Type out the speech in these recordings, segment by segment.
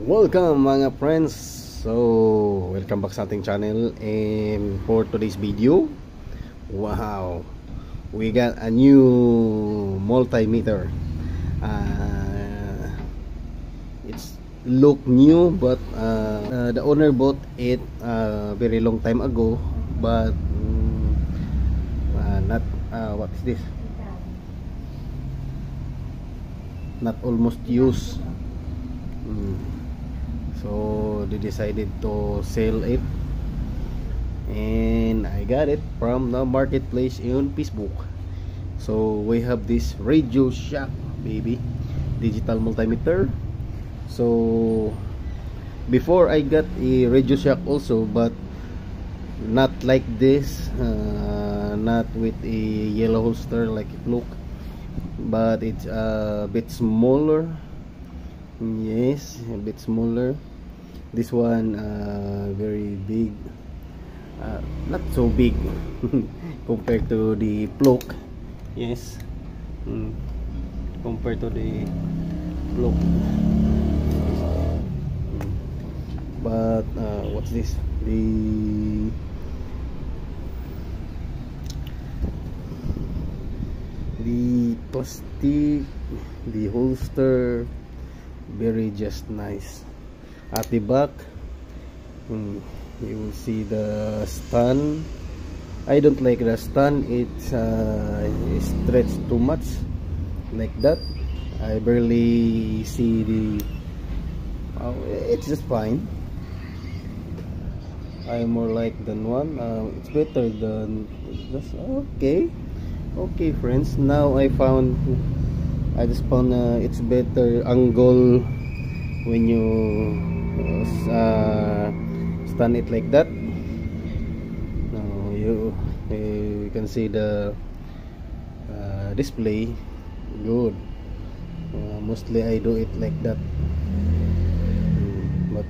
Welcome mga friends. So, welcome back sa ating channel. And for today's video, wow, we got a new multimeter. It's look new, but the owner bought it very long time ago. But not what is this? Not almost used. So they decided to sell it, and I got it from the marketplace in Facebook. So we have this Radio Shack, baby, digital multimeter. So before I got a Radio Shack also, but not like this, not with a yellow holster like it look, but it's a bit smaller. Yes, a bit smaller. This one very big, not so big compared to the Plock. Yes, compared to the Plock. But what's this? The plastic, the holster, very just nice. At the back, you will see the stand. I don't like the stand. It's stretched too much like that. I barely see the it's just fine. I'm more like than one. It's better than this. Okay friends, now I just found it's better angle when you stand it like that. Now you can see the display good. Mostly I do it like that, but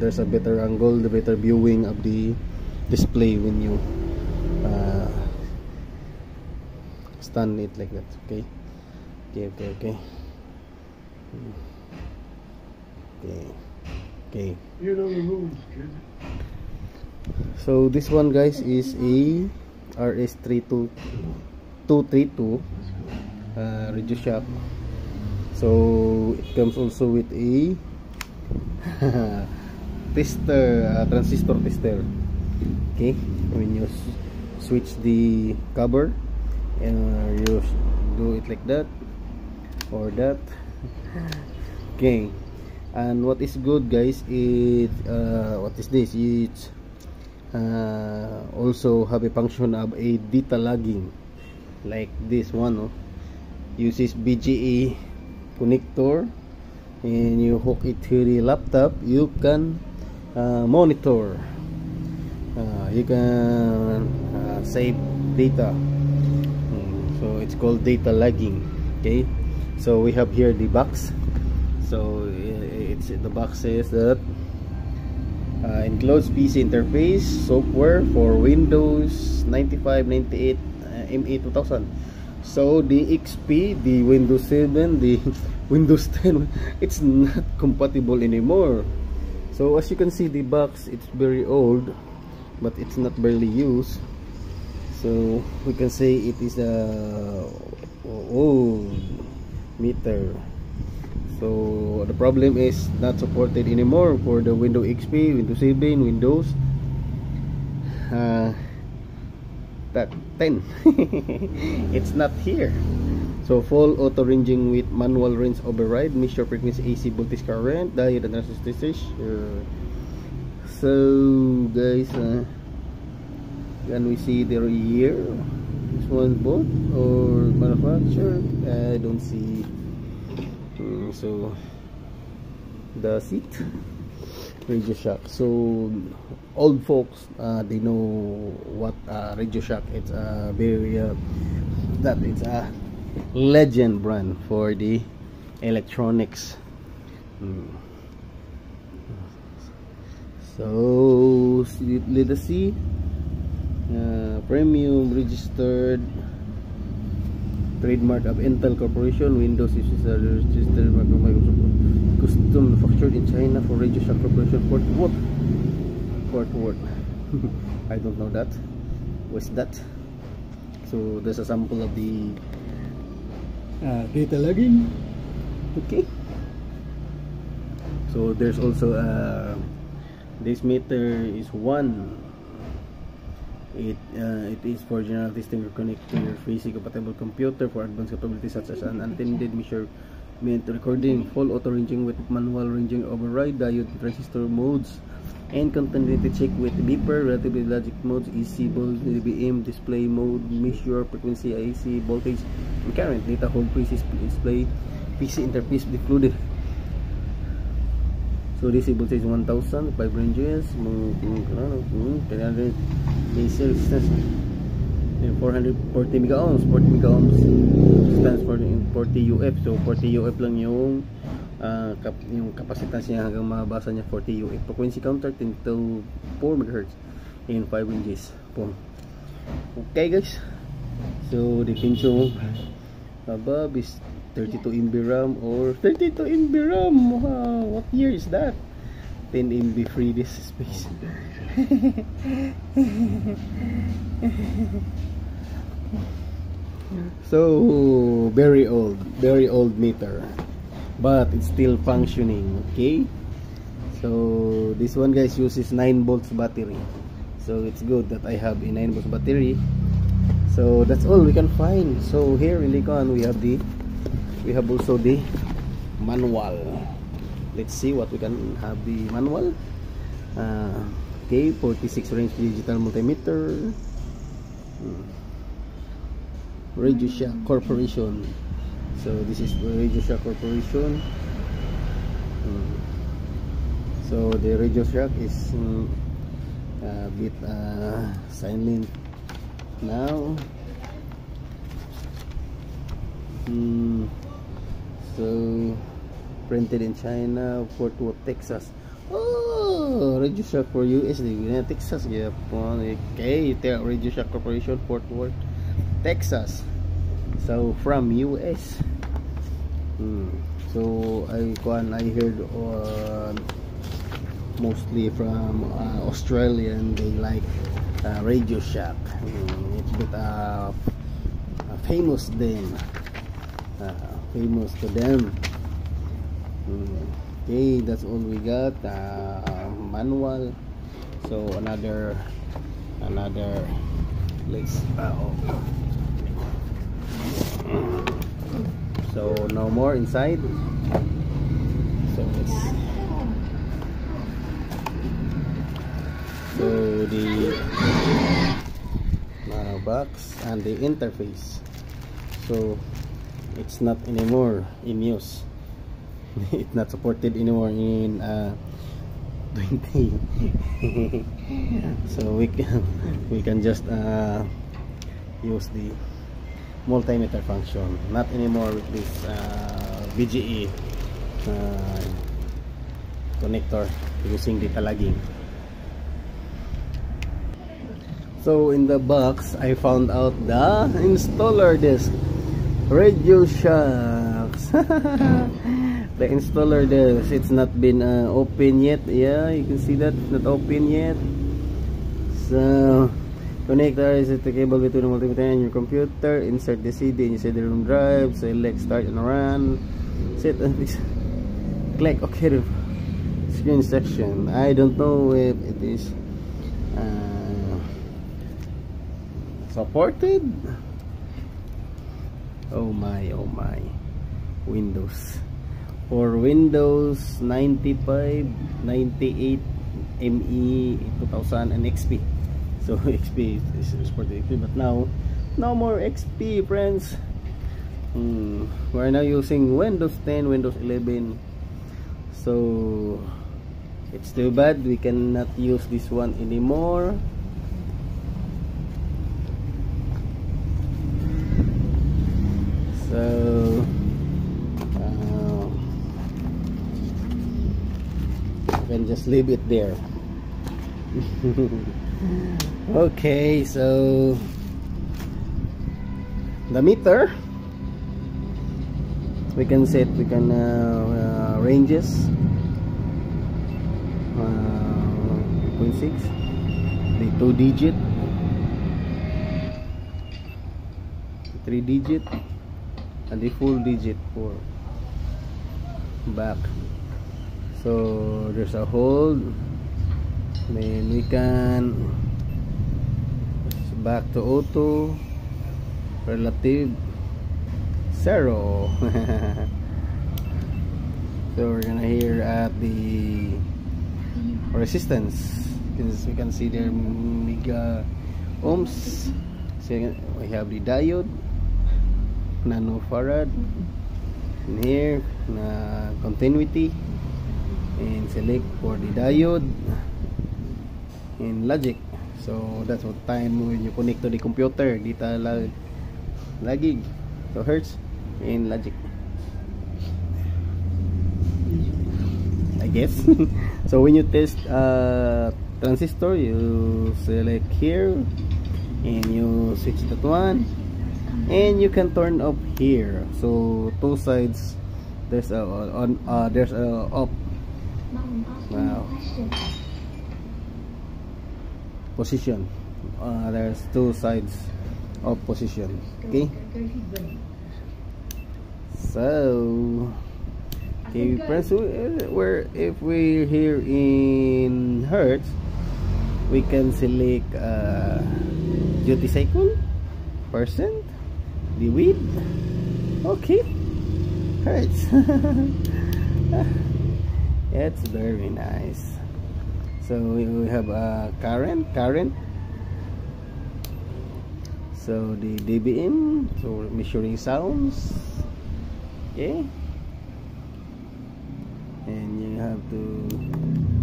there's a better angle, the better viewing of the display when you stand it like that. Okay. You know the rules, kid. So this one, guys, is a RS232 Radio Shack. So it comes also with a tester, transistor tester. Okay, when you switch the cover and you do it like that or that. Okay, and what is good, guys, is what is this? It's also have a function of a data logging, like this one. Uses BGA connector, and you hook it to the laptop. You can monitor. You can save data. So it's called data logging. Okay, so we have here the box. So it's the box says that includes PC interface software for Windows 95, 98, ME 2000. So the XP, the Windows 7, the Windows 10, it's not compatible anymore. So as you can see, the box, it's very old, but it's not barely used. So we can say it is a old meter. So the problem is not supported anymore for the Windows XP, Windows 7, Windows that 10. It's not here. So full auto ranging with manual range override, measure frequency, AC voltage, current, diode and resistance. So guys, can we see the year? This one bought or manufactured? I don't see. So the seat, Radio Shack. So old folks, they know what Radio Shack. It's a very it's a legend brand for the electronics. So let us see. Premium registered trademark of Intel Corporation. Windows is a registered Microsoft custom manufactured in China for Radio Shack Corporation, Fort Worth. Fort Worth. I don't know that. What's that? So there's a sample of the data logging. Okay. So there's also this meter is one. It is for general testing or connect to your freezing compatible computer for advanced capabilities such as an unattended measurement recording, full auto ranging with manual ranging override, diode transistor modes, and continuity check with beeper, relatively logic modes, EC mode, DBM, display mode, measure frequency, AC voltage, and current, data hold, precis display, PC interface included. So this voltage is 1000, 5 ranges, 300 AC resistance, 440 mega ohms, 40 mega ohms stands for 40 UF. So 40 UF lang yung kapasitas niya, hanggang mabasa niya 40 UF. Frequency counter 10 to 4 MHz in 5 ranges po. Okay guys, so the pincho above is 32 MB RAM or 32 MB RAM. Wow, what year is that? 10 MB free disk space. So very old meter, but it's still functioning. Okay, so this one guys uses 9 volts battery, so it's good that I have a 9 volts battery. So that's all we can find. So here in Likon we have also the manual. Let's see what we can have the manual. Okay, 46 range digital multimeter. Radio Shack Corporation. So this is Radio Shack Corporation. So the Radio Shack is a bit silent now. So printed in China, Fort Worth, Texas. Oh, Radio Shack for US, Texas. Yeah, okay. Radio Shack Corporation, Fort Worth, Texas. So from US. So I heard mostly from Australia, and they like Radio Shack. It's a bit famous them. Famous to them. Okay, that's all we got. Manual. So another let's so no more inside. So let's the box and the interface. So it's not anymore in use. It's not supported anymore in 20. So we can just use the multimeter function, not anymore with this VGA connector using data logging. So in the box I found out the installer disc, Radio Shacks. The installer disc, it's not been open yet. Yeah, you can see that it's not open yet. So connector is the cable between the multimeter and your computer. Insert the CD in your CD-ROM drive. Select start and run. Set and click OK. Screen section. I don't know if it is supported. Oh my, Windows. For Windows 95, 98, ME 2000 and XP. So XP is for the XP, but now no more XP, friends. We're now using Windows 10, Windows 11. So it's too bad we cannot use this one anymore. So you can just leave it there. Okay, so the meter we can set, ranges. 8.6, the 2-digit, 3-digit, and the full digit for back. So there's a hold, then we can back to auto, relative, 0. So we're gonna hear at the resistance, because we can see their mega ohms. So we have the diode, nanofarad, and here continuity, and select for the diode and logic. So that's what time when you connect to the computer, dito lagi. So hertz and logic, I guess. So when you test transistor, you select here and you switch that one, and you can turn off here. So two sides, there's a on, there's a off. Wow. Position. There's two sides of position. Okay. So, okay, friends, where if we're here in hertz, we can select duty cycle, percent, the width. Okay, hertz. It's very nice. So we have a current. So the dBm, so measuring sounds. Okay, and you have to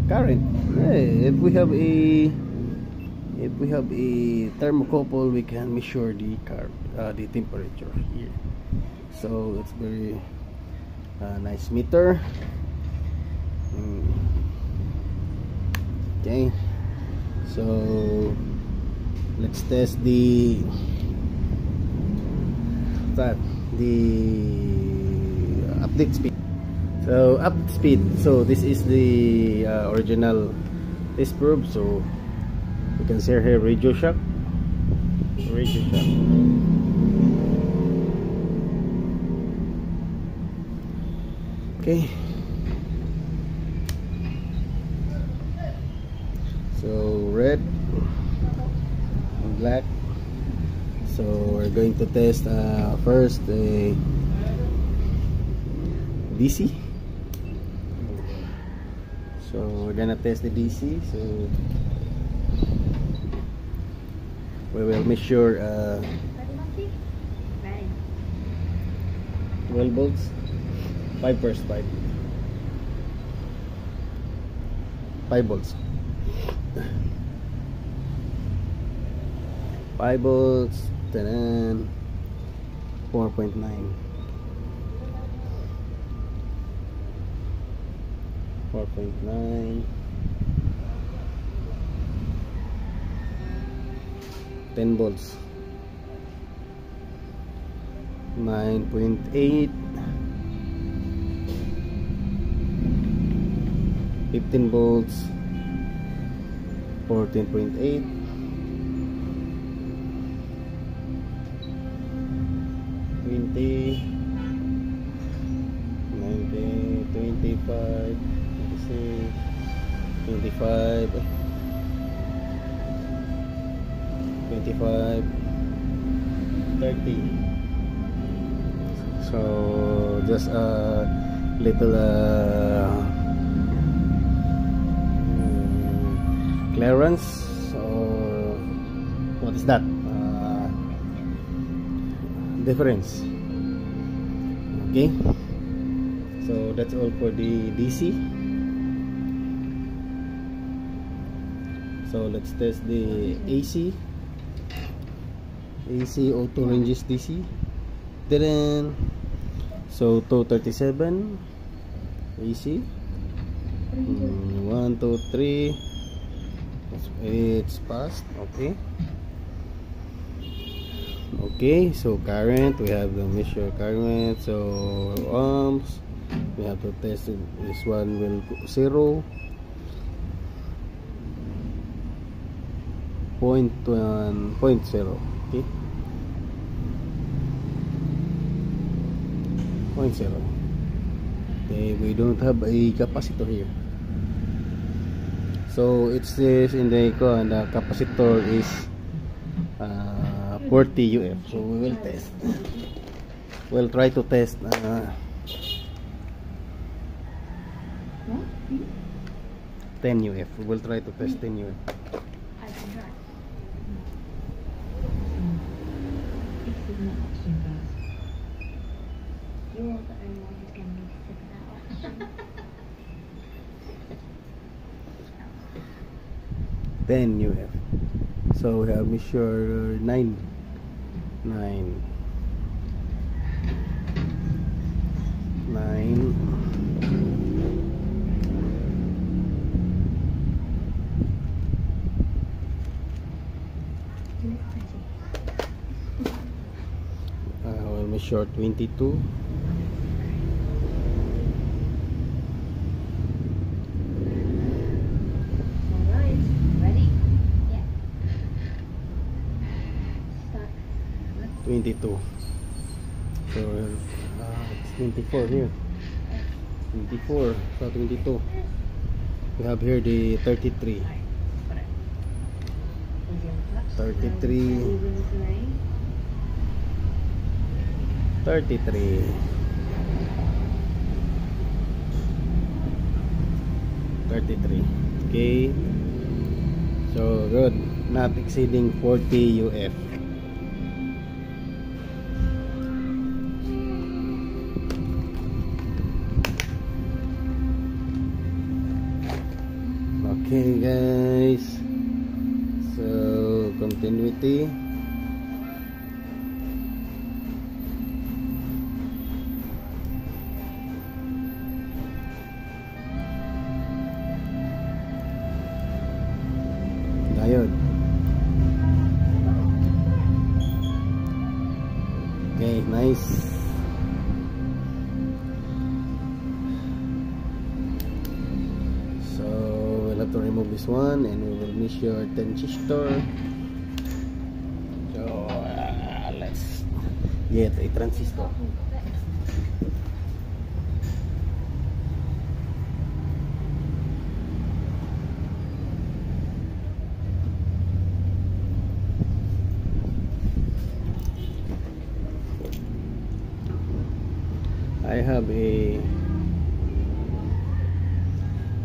current. If we have a thermocouple, we can measure the temperature here. So it's very nice meter. Okay, so let's test the update speed. So update speed, so this is the original test probe. So you can see here Radio Shack. Okay, so red and black. So we're going to test first a DC. So we're gonna test the DC. So we will measure 12 volts, 5 volts. 5 volts, 10, 4.9. 4.9, 10 volts, 9.8, 15 volts, 14.8, 20, 19, 25, 26, 25, 25, 30. So just a little clearance, or what is that? Difference. Okay, so that's all for the DC. So let's test the AC auto ranges DC. Then so 237 AC, 1, 2, 3, it's passed. Okay, so current, we have the measure current. So ohms, we have to test it. This one will 0. 0.1.0. Okay, 0.0. Okay, we don't have a capacitor here, so it says in the capacitor is 40 UF. So we will test. We'll try to test 10 UF. We will try to test 10 UF. You're the only one who's going to need to figure that out. 10 UF. So we have measure 9. We'll measure 22. Alright, ready? Yeah. Start. 22. So it's 24 here. 24. So 22. We have here the 33. 33. 33. 33. Okay. So good. Not exceeding 40 UF. Okay guys, so continuity. Diode. Okay, nice. To remove this one, and we will measure transistor. So let's get a transistor. I have a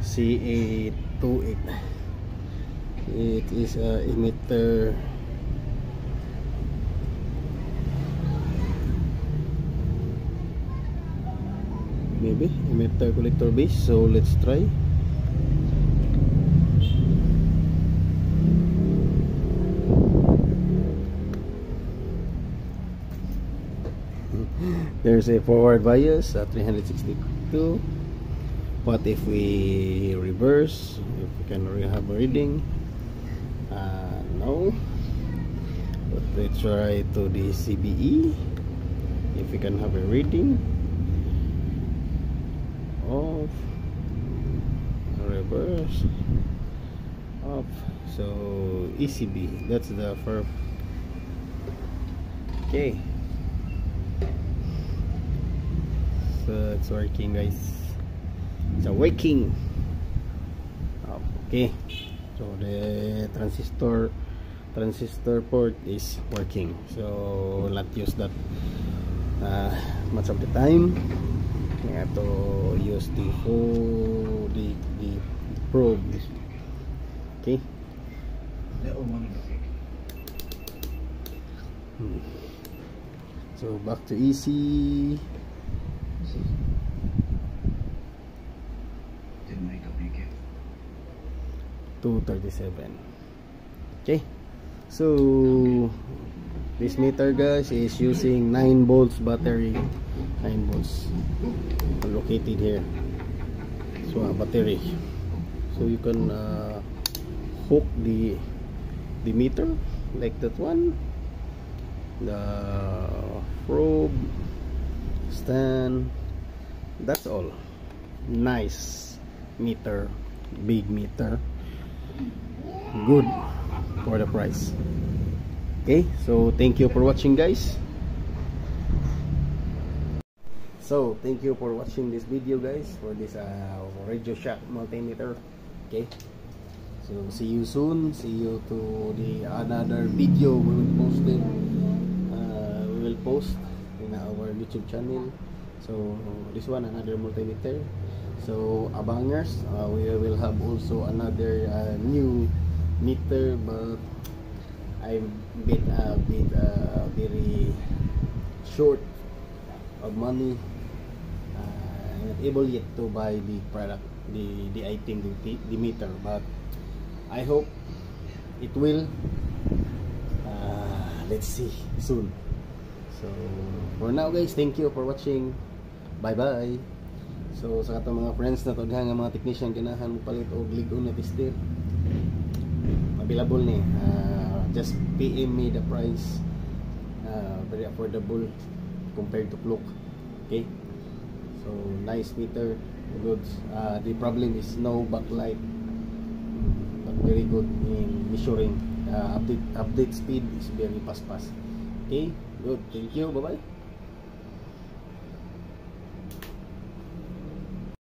CA28. It is a emitter, maybe emitter collector base. So let's try. There's a forward bias at 362. What if we reverse? If we can have a reading? No. But let's try to the CBE. If we can have a reading. Off. Reverse. Off. So ECB. That's the first. Okay. So it's working, guys. It's working. Okay, so the transistor port is working, so we'll not use that much of the time. We have to use the probe. Okay. So back to EC. 237. Okay, so this meter, guys, is using 9 volts battery. 9 volts located here. So a battery, so you can hook the meter like that one, the probe stand. That's all. Nice meter, big meter. Good. for the price. Okay, so thank you for watching, guys. So thank you for watching this video, guys, for this Radio Shack multimeter. Okay, so see you soon. See you to the another video we will post it. We will post in our YouTube channel. So this one, another multimeter. So abangers, we will have also another new meter, but I'm bit very short of money. Not able yet to buy the product, the item, the meter, but I hope it will. Let's see soon. So for now, guys, thank you for watching. Bye bye. So sa katong mga friends na to diha nga mga technician ganahan mo palit og ligon na tester, available ni. Just PM me the price. Very affordable compared to Klook. Okay, so nice meter, good. The problem is no backlight, but very good in measuring. Update speed is very fast. Okay, good. Thank you. Bye bye.